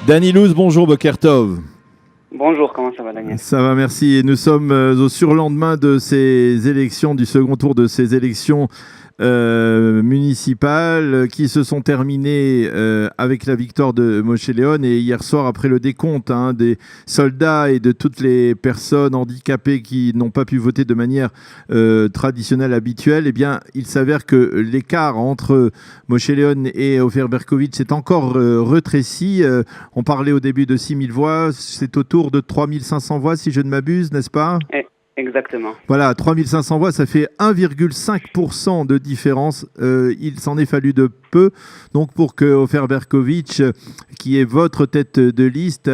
Dani Louz, bonjour, Boker Tov. Bonjour, comment ça va Daniel? Ça va, merci. Et nous sommes au surlendemain de ces élections, du second tour de ces élections municipales qui se sont terminées avec la victoire de Moshe Léon. Et hier soir, après le décompte des soldats et de toutes les personnes handicapées qui n'ont pas pu voter de manière traditionnelle, habituelle, eh bien, il s'avère que l'écart entre Moshe Léon et Ofer Berkovitch s'est encore retréci. On parlait au début de 6 000 voix, c'est autour de 3 500 voix, si je ne m'abuse, n'est-ce pas ? Exactement. Voilà, 3 500 voix, ça fait 1,5% de différence. Il s'en est fallu de peu, donc pour que Ofer Berkovitch, qui est votre tête de liste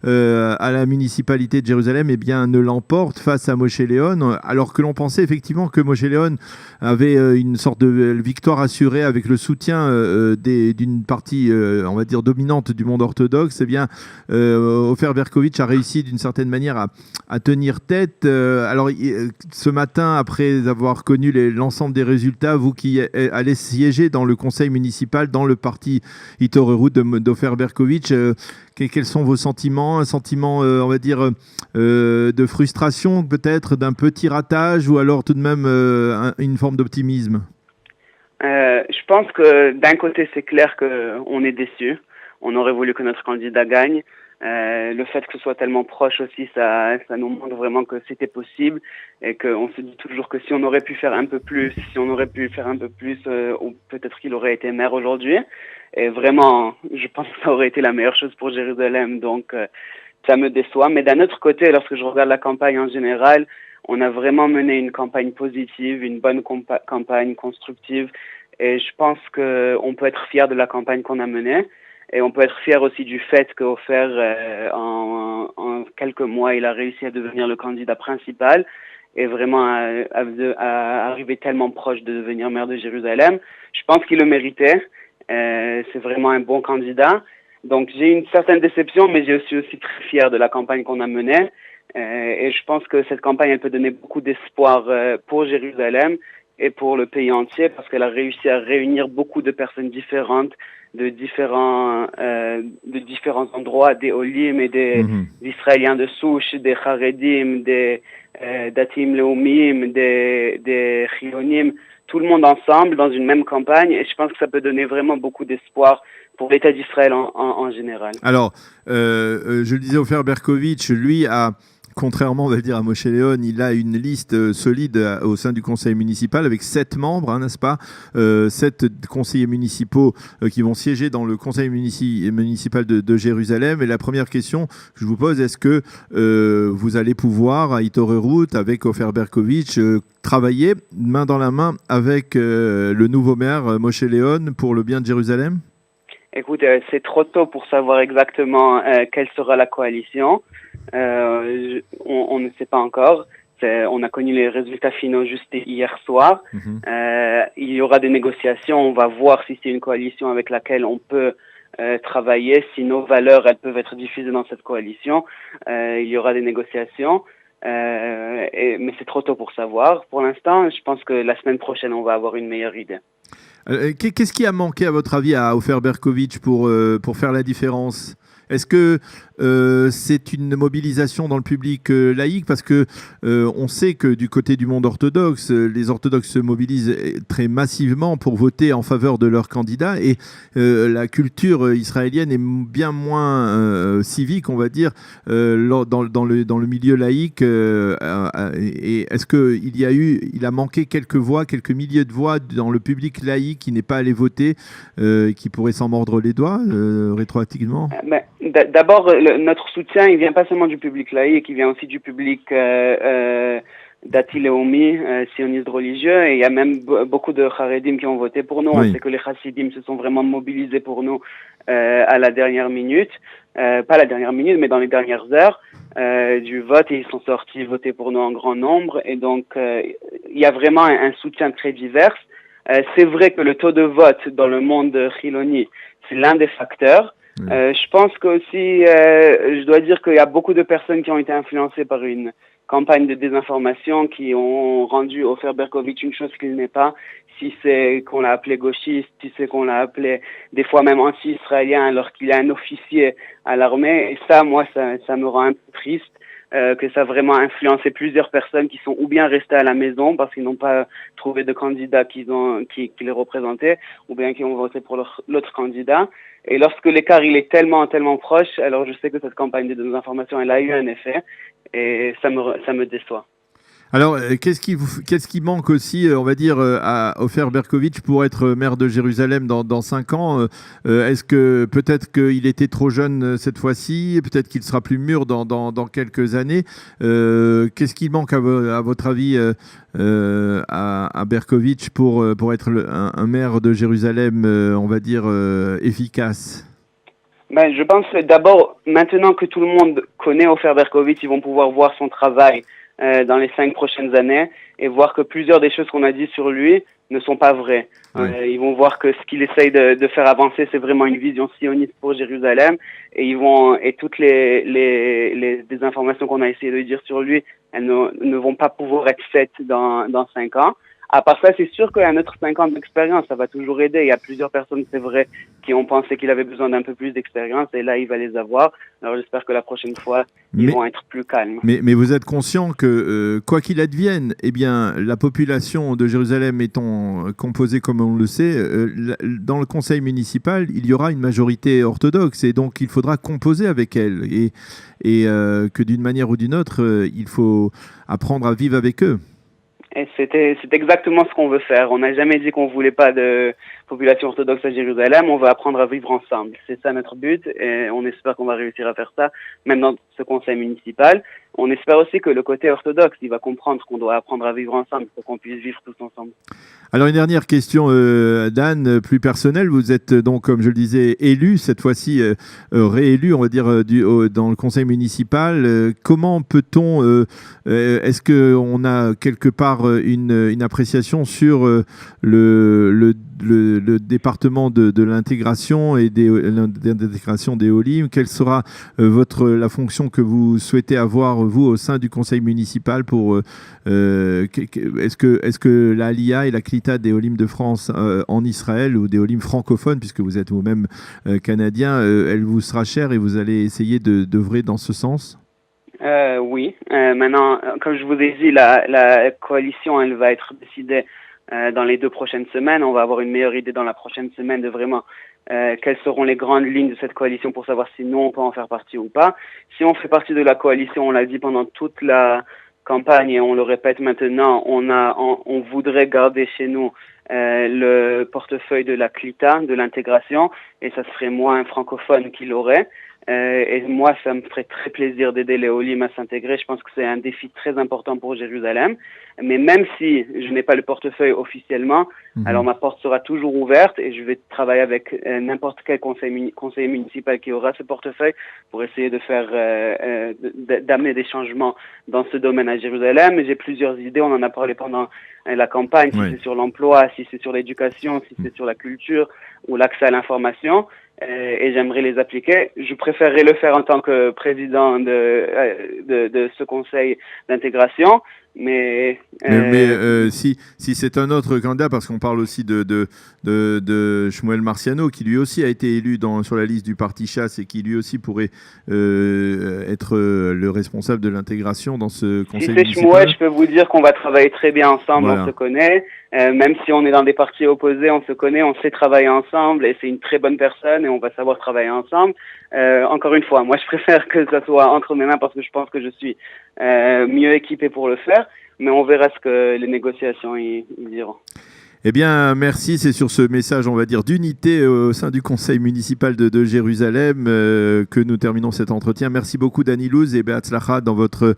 à la municipalité de Jérusalem, eh bien, ne l'emporte face à Moshe Léon, alors que l'on pensait effectivement que Moshe Léon avait une sorte de victoire assurée avec le soutien d'une partie, on va dire, dominante du monde orthodoxe. Eh bien, Ofer Berkovitch a réussi d'une certaine manière à tenir tête. Alors, ce matin, après avoir connu l'ensemble des résultats, vous qui allez siéger dans le conseil municipal, dans le parti Hitorerut d'Ofer Berkovitch, quels sont vos sentiments? Un sentiment, on va dire, de frustration peut-être, d'un petit ratage, ou alors tout de même une forme d'optimisme? Je pense que d'un côté, c'est clair qu'on est déçu. On aurait voulu que notre candidat gagne. Le fait que ce soit tellement proche aussi, ça nous montre vraiment que c'était possible et qu'on se dit toujours que si on aurait pu faire un peu plus, ou peut-être qu'il aurait été maire aujourd'hui. Et vraiment, je pense que ça aurait été la meilleure chose pour Jérusalem. Donc, ça me déçoit. Mais d'un autre côté, lorsque je regarde la campagne en général, on a vraiment mené une campagne positive, une bonne campagne constructive. Et je pense qu'on peut être fier de la campagne qu'on a menée. Et on peut être fier aussi du fait qu'Ofer, en quelques mois, il a réussi à devenir le candidat principal et vraiment à arriver tellement proche de devenir maire de Jérusalem. Je pense qu'il le méritait. C'est vraiment un bon candidat. Donc j'ai une certaine déception, mais je suis aussi très fier de la campagne qu'on a menée. Et je pense que cette campagne, elle peut donner beaucoup d'espoir pour Jérusalem et pour le pays entier, parce qu'elle a réussi à réunir beaucoup de personnes différentes, de différents endroits, des Olim et des Israéliens de souche, des Haredim, des Datim Leumim, des Chionim, tout le monde ensemble dans une même campagne. Et je pense que ça peut donner vraiment beaucoup d'espoir pour l'État d'Israël en général. Alors, je le disais, Ofer Berkovitch, lui, contrairement, on va dire, à Moshe Léon, il a une liste solide au sein du conseil municipal avec 7 membres, n'est-ce pas ? 7 conseillers municipaux qui vont siéger dans le conseil municipal de Jérusalem. Et la première question que je vous pose, est-ce que vous allez pouvoir, à Hitorerut, avec Ofer Berkovitch, travailler main dans la main avec le nouveau maire Moshe Léon pour le bien de Jérusalem ? Écoute, c'est trop tôt pour savoir exactement quelle sera la coalition. On ne sait pas encore. On a connu les résultats finaux juste hier soir. Il y aura des négociations. On va voir si c'est une coalition avec laquelle on peut travailler, si nos valeurs elles peuvent être diffusées dans cette coalition. Il y aura des négociations. Mais c'est trop tôt pour savoir. Pour l'instant, je pense que la semaine prochaine, on va avoir une meilleure idée. Qu'est-ce qui a manqué, à votre avis, à Ofer Berkovitch pour faire la différence ? Est-ce que c'est une mobilisation dans le public laïque ? Parce que on sait que du côté du monde orthodoxe, les orthodoxes se mobilisent très massivement pour voter en faveur de leur candidat, et la culture israélienne est bien moins civique, on va dire, dans le milieu laïque. Et est-ce qu'il a manqué quelques voix, quelques milliers de voix dans le public laïque qui n'est pas allé voter, qui pourrait s'en mordre les doigts rétroactivement ? D'abord, notre soutien, il vient pas seulement du public laïque, il vient aussi du public Dati Leumi, sioniste religieux, et il y a même beaucoup de Haredim qui ont voté pour nous. Oui. On sait que les Hasidim se sont vraiment mobilisés pour nous à la dernière minute, pas la dernière minute, mais dans les dernières heures du vote, et ils sont sortis voter pour nous en grand nombre. Et donc, il y a vraiment un soutien très divers. C'est vrai que le taux de vote dans le monde Chiloni, c'est l'un des facteurs. Je pense qu'aussi, je dois dire qu'il y a beaucoup de personnes qui ont été influencées par une campagne de désinformation qui ont rendu Ofer Berkovitch une chose qu'il n'est pas. si c'est qu'on l'a appelé gauchiste, si c'est qu'on l'a appelé des fois même anti-israélien alors qu'il est un officier à l'armée. Et ça, moi, ça me rend un peu triste. Que ça a vraiment influencé plusieurs personnes qui sont ou bien restées à la maison parce qu'ils n'ont pas trouvé de candidat qui les représentait, ou bien qui ont voté pour l'autre candidat. Et lorsque l'écart il est tellement proche, alors je sais que cette campagne de désinformation elle a eu un effet et ça me déçoit. Alors, qu'est-ce qui manque aussi, on va dire, à Ofer Berkovitch pour être maire de Jérusalem dans 5 ans? Est-ce que peut-être qu'il était trop jeune cette fois-ci, peut-être qu'il sera plus mûr dans quelques années? Qu'est-ce qui manque à votre avis à Berkovitch pour être un maire de Jérusalem, on va dire, efficace? Ben, je pense que d'abord, maintenant que tout le monde connaît Ofer Berkovitch, ils vont pouvoir voir son travail dans les 5 prochaines années et voir que plusieurs des choses qu'on a dit sur lui ne sont pas vraies. Oui. Ils vont voir que ce qu'il essaye de faire avancer, c'est vraiment une vision sioniste pour Jérusalem et toutes les informations qu'on a essayé de dire sur lui, elles ne vont pas pouvoir être faites dans 5 ans. À part ça, c'est sûr qu'un autre 5 ans d'expérience, ça va toujours aider. Il y a plusieurs personnes, c'est vrai, qui ont pensé qu'il avait besoin d'un peu plus d'expérience et là, il va les avoir. Alors, j'espère que la prochaine fois, ils vont être plus calmes. Mais vous êtes conscient que, quoi qu'il advienne, eh bien, la population de Jérusalem étant composée, comme on le sait, dans le conseil municipal, il y aura une majorité orthodoxe et donc il faudra composer avec elle et que d'une manière ou d'une autre, il faut apprendre à vivre avec eux. Et c'est exactement ce qu'on veut faire. On n'a jamais dit qu'on voulait pas de population orthodoxe à Jérusalem. On veut apprendre à vivre ensemble. C'est ça notre but et on espère qu'on va réussir à faire ça, même dans ce conseil municipal. On espère aussi que le côté orthodoxe, il va comprendre qu'on doit apprendre à vivre ensemble pour qu'on puisse vivre tous ensemble. Alors une dernière question, Dan, plus personnelle. Vous êtes donc, comme je le disais, élu, cette fois-ci réélu, on va dire, dans le conseil municipal. Comment peut-on, est-ce qu'on a quelque part une appréciation sur le département de l'intégration et l'intégration des Olim? Quelle sera la fonction que vous souhaitez avoir, vous, au sein du conseil municipal pour est-ce que la Aliyah et la Klita des Olim de France en Israël ou des Olim francophones, puisque vous êtes vous-même canadien, elle vous sera chère et vous allez essayer d'œuvrer dans ce sens? Oui. Maintenant, comme je vous ai dit, la coalition, elle va être décidée dans les 2 prochaines semaines. On va avoir une meilleure idée dans la prochaine semaine de vraiment quelles seront les grandes lignes de cette coalition pour savoir si nous, on peut en faire partie ou pas. Si on fait partie de la coalition, on l'a dit pendant toute la campagne et on le répète maintenant, on voudrait garder chez nous le portefeuille de la Klita, de l'intégration, et ça serait moi, un francophone, qui l'aurait. Et moi, ça me ferait très plaisir d'aider les Olim à s'intégrer. Je pense que c'est un défi très important pour Jérusalem. Mais même si je n'ai pas le portefeuille officiellement, alors ma porte sera toujours ouverte et je vais travailler avec n'importe quel conseiller municipal qui aura ce portefeuille pour essayer de faire, d'amener des changements dans ce domaine à Jérusalem. J'ai plusieurs idées, on en a parlé pendant la campagne, si c'est sur l'emploi, si c'est sur l'éducation, si c'est sur la culture ou l'accès à l'information. Et j'aimerais les appliquer. Je préférerais le faire en tant que président de ce conseil d'intégration, mais si c'est un autre candidat, parce qu'on parle aussi de Shmuel Marciano, qui lui aussi a été élu sur la liste du parti Chasse et qui lui aussi pourrait être le responsable de l'intégration dans ce conseil municipal. Si c'est Shmuel, je peux vous dire qu'on va travailler très bien ensemble, voilà. On se connaît. Même si on est dans des partis opposés, on se connaît, on sait travailler ensemble et c'est une très bonne personne et on va savoir travailler ensemble. Encore une fois, moi je préfère que ça soit entre mes mains parce que je pense que je suis mieux équipé pour le faire, mais on verra ce que les négociations ils diront. Eh bien, merci. C'est sur ce message, on va dire, d'unité au sein du conseil municipal de Jérusalem que nous terminons cet entretien. Merci beaucoup, Dani Louz, et Behatzlacha dans votre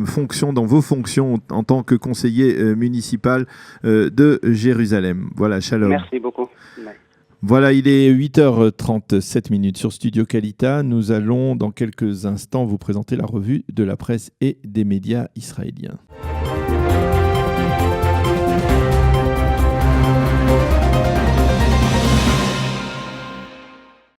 fonction, dans vos fonctions en tant que conseiller municipal de Jérusalem. Voilà, shalom. Merci beaucoup. Bye. Voilà, il est 8h37 sur Studio Kalita. Nous allons, dans quelques instants, vous présenter la revue de la presse et des médias israéliens.